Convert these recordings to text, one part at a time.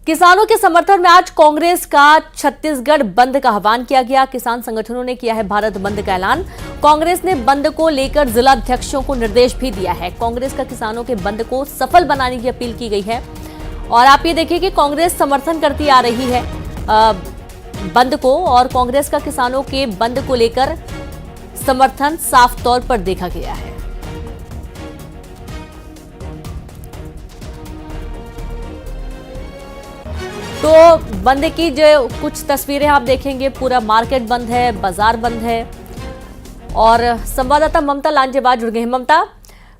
किसानों के समर्थन में आज कांग्रेस का छत्तीसगढ़ बंद का आह्वान किया गया। किसान संगठनों ने किया है भारत बंद का ऐलान। कांग्रेस ने बंद को लेकर जिला अध्यक्षों को निर्देश भी दिया है। कांग्रेस का किसानों के बंद को सफल बनाने की अपील की गई है। और आप ये देखिए कि कांग्रेस समर्थन करती आ रही है बंद को, और कांग्रेस का किसानों के बंद को लेकर समर्थन साफ तौर पर देखा गया है। तो बंद की जो कुछ तस्वीरें आप देखेंगे, पूरा मार्केट बंद है, बाजार बंद है। और संवाददाता ममता लांजेवार जुड़ गई हैं। ममता,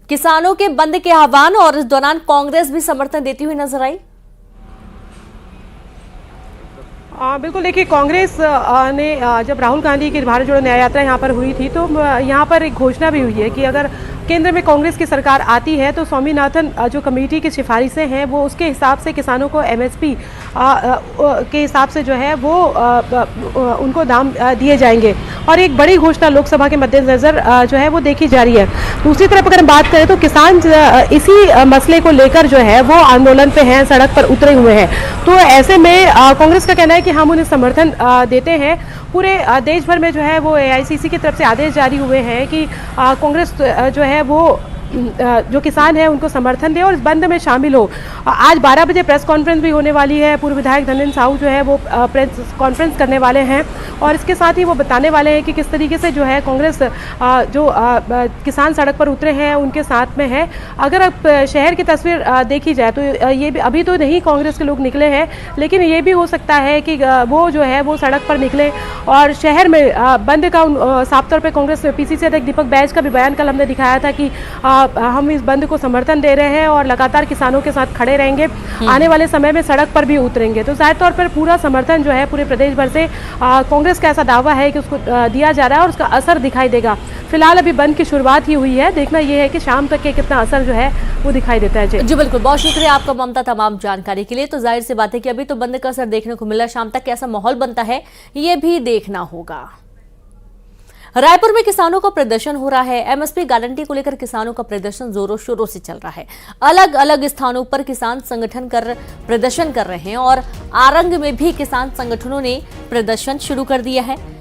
किसानों के बंद के आह्वान और इस दौरान कांग्रेस भी समर्थन देती हुई नजर आई। बिल्कुल, देखिए कांग्रेस ने जब राहुल गांधी की भारत जोड़ो न्याय यात्रा यहाँ पर हुई थी तो यहाँ पर एक घोषणा भी हुई है कि अगर केंद्र में कांग्रेस की सरकार आती है तो स्वामीनाथन जो कमेटी की सिफारिशें हैं वो उसके हिसाब से किसानों को एमएसपी के हिसाब से जो है वो उनको दाम दिए जाएंगे। और एक बड़ी घोषणा लोकसभा के मद्देनजर जो है वो देखी जा रही है। दूसरी तरफ अगर हम बात करें तो किसान इसी मसले को लेकर जो है वो आंदोलन पे हैं, सड़क पर उतरे हुए हैं। तो ऐसे में कांग्रेस का कहना है कि हम उन्हें समर्थन देते हैं। पूरे देश भर में जो है वो एआईसीसी की तरफ से आदेश जारी हुए हैं कि कांग्रेस जो है वो जो किसान है उनको समर्थन दे और इस बंद में शामिल हो। आज 12 बजे प्रेस कॉन्फ्रेंस भी होने वाली है। पूर्व विधायक धनेंद्र साहू जो है वो प्रेस कॉन्फ्रेंस करने वाले हैं और इसके साथ ही वो बताने वाले हैं कि किस तरीके से जो है कांग्रेस जो किसान सड़क पर उतरे हैं उनके साथ में है। अगर अब शहर की तस्वीर देखी जाए तो ये भी अभी तो नहीं कांग्रेस के लोग निकले हैं, लेकिन ये भी हो सकता है कि वो जो है वो सड़क पर निकले और शहर में बंद का साफ तौर पर कांग्रेस पीसीसी अध्यक्ष दीपक बैज का भी बयान कल हमने दिखाया था कि हम इस बंद को समर्थन दे रहे हैं और लगातार किसानों के साथ खड़े रहेंगे, आने वाले समय में सड़क पर भी उतरेंगे। तो जाहिर तौर पर पूरा समर्थन जो है पूरे प्रदेश भर से कांग्रेस का ऐसा दावा है कि उसको दिया जा रहा है और उसका असर दिखाई देगा। फिलहाल अभी बंद की शुरुआत ही हुई है, देखना यह है कि शाम तक के कितना असर जो है वो दिखाई देता है। जी बिल्कुल, बहुत शुक्रिया आपका ममता तमाम जानकारी के लिए। तो जाहिर सी बात है कि अभी तो बंद का असर देखने को मिला, शाम तक कैसा माहौल बनता है ये भी देखना होगा। रायपुर में किसानों का प्रदर्शन हो रहा है। एमएसपी गारंटी को लेकर किसानों का प्रदर्शन जोरों शोरों से चल रहा है। अलग अलग स्थानों पर किसान संगठन प्रदर्शन कर रहे हैं और आरंग में भी किसान संगठनों ने प्रदर्शन शुरू कर दिया है।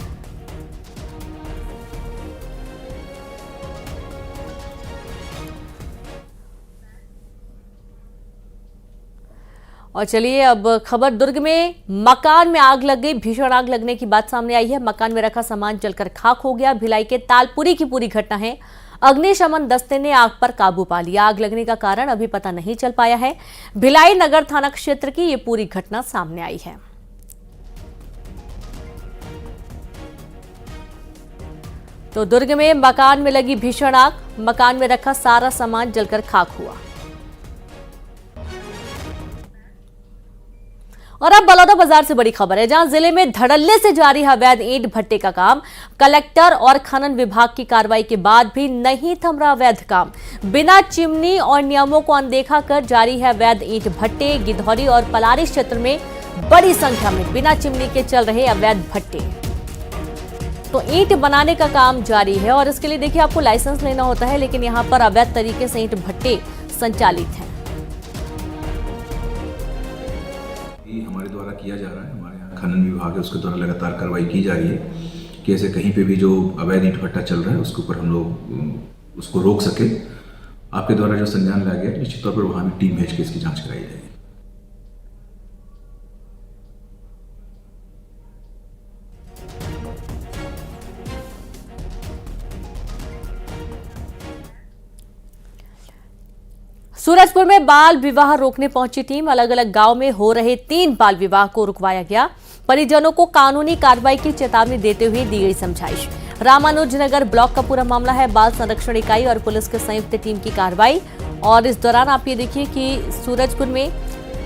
और चलिए अब खबर, दुर्ग में मकान में आग लग गई। भीषण आग लगने की बात सामने आई है। मकान में रखा सामान जलकर खाक हो गया। भिलाई के तालपुरी की पूरी घटना है। अग्निशमन दस्ते ने आग पर काबू पा लिया। आग लगने का कारण अभी पता नहीं चल पाया है। भिलाई नगर थाना क्षेत्र की ये पूरी घटना सामने आई है। तो दुर्ग में मकान में लगी भीषण आग, मकान में रखा सारा सामान जलकर खाक हुआ। और अब बलौदा बाजार से बड़ी खबर है, जहां जिले में धड़ल्ले से जारी है अवैध ईंट भट्टे का काम। कलेक्टर और खनन विभाग की कार्रवाई के बाद भी नहीं थम रहा अवैध काम। बिना चिमनी और नियमों को अनदेखा कर जारी है अवैध ईंट भट्टे। गिधौरी और पलारी क्षेत्र में बड़ी संख्या में बिना चिमनी के चल रहे अवैध भट्टे। तो ईंट बनाने का काम जारी है और इसके लिए देखिए आपको लाइसेंस लेना होता है, लेकिन यहाँ पर अवैध तरीके से ईंट भट्टे संचालित हैं। हमारे द्वारा किया जा रहा है, हमारे यहाँ खनन विभाग है उसके द्वारा लगातार कार्रवाई की जा रही है कि ऐसे कहीं पे भी जो अवैध ईंट भट्टा चल रहा है उसके ऊपर हम लोग उसको रोक सके। आपके द्वारा जो संज्ञान लाया गया निश्चित तौर पर वहाँ भी टीम भेज के इसकी जांच कराई जाएगी। सूरजपुर में बाल विवाह रोकने पहुंची टीम। अलग अलग गांव में हो रहे 3 बाल विवाह को रुकवाया गया। परिजनों को कानूनी कार्रवाई की चेतावनी देते हुए दी गई समझाइश। रामानुजनगर ब्लॉक का पूरा मामला है। बाल संरक्षण इकाई और पुलिस के संयुक्त टीम की कार्रवाई। और इस दौरान आप ये देखिए कि सूरजपुर में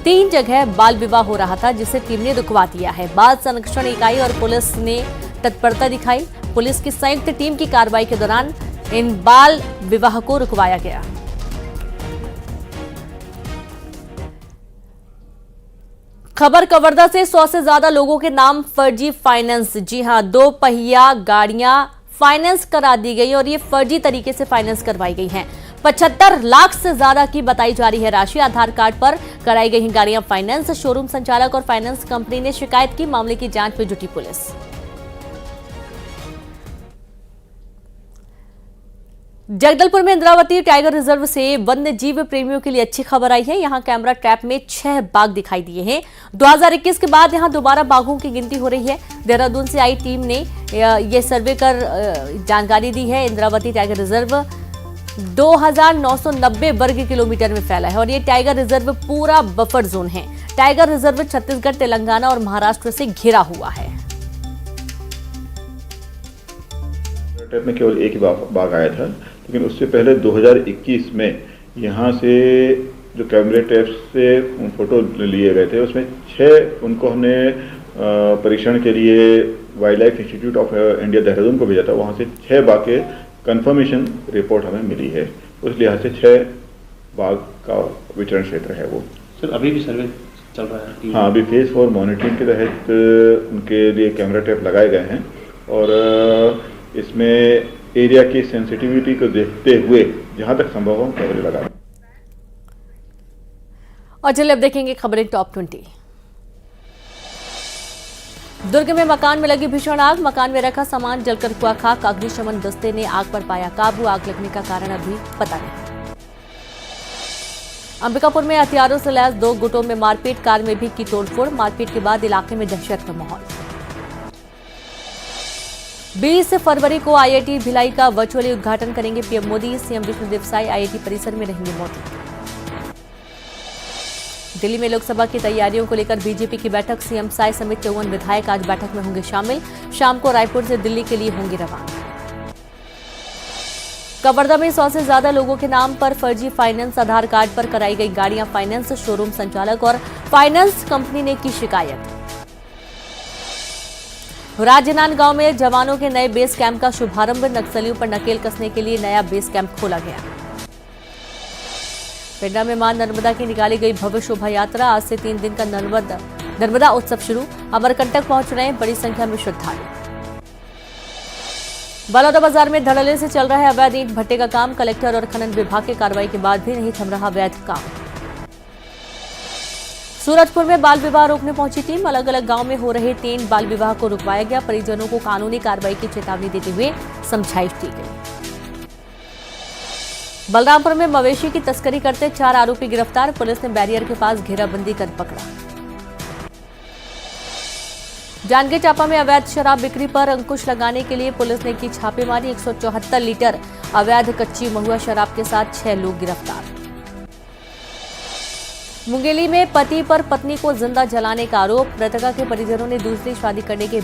3 जगह बाल विवाह हो रहा था, जिसे टीम ने रुकवा दिया है। बाल संरक्षण इकाई और पुलिस ने तत्परता दिखाई। पुलिस की संयुक्त टीम की कार्रवाई के दौरान इन बाल विवाह को रुकवाया गया। खबर कवर्धा से 100 से ज्यादा लोगों के नाम फर्जी फाइनेंस। जी हां, 2 पहिया गाड़ियां फाइनेंस करा दी गई और ये फर्जी तरीके से फाइनेंस करवाई गई हैं। 75 लाख से ज्यादा की बताई जा रही है राशि। आधार कार्ड पर कराई गई गाड़ियां फाइनेंस। शोरूम संचालक और फाइनेंस कंपनी ने शिकायत की। मामले की जांच में जुटी पुलिस। जगदलपुर में इंद्रावती टाइगर रिजर्व से वन्य जीव प्रेमियों के लिए अच्छी खबर आई है। यहां कैमरा ट्रैप में 6 बाघ दिखाई दिए हैं। 2021 के बाद यहां दोबारा बाघों की गिनती हो रही है। देहरादून से आई टीम ने ये सर्वे कर जानकारी दी है। इंद्रावती टाइगर रिजर्व 2990 वर्ग किलोमीटर में फैला है और ये टाइगर रिजर्व पूरा बफर जोन है। टाइगर रिजर्व छत्तीसगढ़, तेलंगाना और महाराष्ट्र से घिरा हुआ है। में केवल एक ही बाघ आया था, लेकिन उससे पहले 2021 में यहाँ से जो कैमरे टैप से फोटो लिए गए थे उसमें 6 उनको हमने परीक्षण के लिए wild life institute of India Dehradun को भेजा था। वहाँ से 6 बाघ के कंफर्मेशन रिपोर्ट हमें मिली है। उस लिहाज से 6 बाघ का विचरण क्षेत्र है वो। सर अभी भी सर्वे चल रहा है? हाँ, अभी फेज 4 मॉनिटरिंग के तहत उनके लिए कैमरा टैप लगाए गए हैं और इसमें एरिया की सेंसिटिविटी को देखते हुए जहां तक संभव हो कैमरे लगाए। और चलिए अब देखेंगे खबरें टॉप 20। दुर्ग में मकान में लगी भीषण आग। मकान में रखा सामान जलकर हुआ खाक। अग्निशमन दस्ते ने आग पर पाया काबू। आग लगने का कारण अभी पता नहीं। अंबिकापुर में हथियारों से लैस 2 गुटों में मारपीट। कार में भी की तोड़फोड़। मारपीट के बाद इलाके में दहशत का माहौल। 20 फरवरी को आईआईटी भिलाई का वर्चुअली उद्घाटन करेंगे PM Modi. CM Vishnudeo Sai IIT परिसर में रहेंगे मौजूद। दिल्ली में लोकसभा की तैयारियों को लेकर बीजेपी की बैठक। सीएम साय समेत 54 विधायक आज बैठक में होंगे शामिल। शाम को रायपुर से दिल्ली के लिए होंगे रवाना। कवर्धा में 100 से ज्यादा लोगों के नाम पर फर्जी फाइनेंस। आधार कार्ड पर कराई गई गाड़ियां फाइनेंस। शोरूम संचालक और फाइनेंस कंपनी ने की शिकायत। राजनांद गांव में जवानों के नए बेस कैंप का शुभारंभ। नक्सलियों पर नकेल कसने के लिए नया बेस कैंप खोला गया। पेड्डा में मां नर्मदा की निकाली गई भव्य शोभा यात्रा। आज से 3 दिन का नर्मदा उत्सव शुरू। अमरकंटक पहुंच रहे हैं बड़ी संख्या में श्रद्धालु। बलौदाबाजार में धड़ल्ले से चल रहा है अवैध ईंट भट्टे का काम। कलेक्टर और खनन विभाग की कार्रवाई के बाद भी नहीं थम रहा अवैध काम। सूरजपुर में बाल विवाह रोकने पहुंची टीम। अलग अलग गांव में हो रहे 3 बाल विवाह को रुकवाया गया। परिजनों को कानूनी कार्रवाई की चेतावनी देते हुए समझाइश दी गई। बलरामपुर में मवेशी की तस्करी करते 4 आरोपी गिरफ्तार। पुलिस ने बैरियर के पास घेराबंदी कर पकड़ा। जांजगीर चांपा में अवैध शराब बिक्री पर अंकुश लगाने के लिए पुलिस ने की छापेमारी। 174 लीटर अवैध कच्ची महुआ शराब के साथ 6 लोग गिरफ्तार। मुंगेली में पति पर पत्नी को जिंदा जलाने का आरोप। मृतका के परिजनों ने दूसरी शादी करने के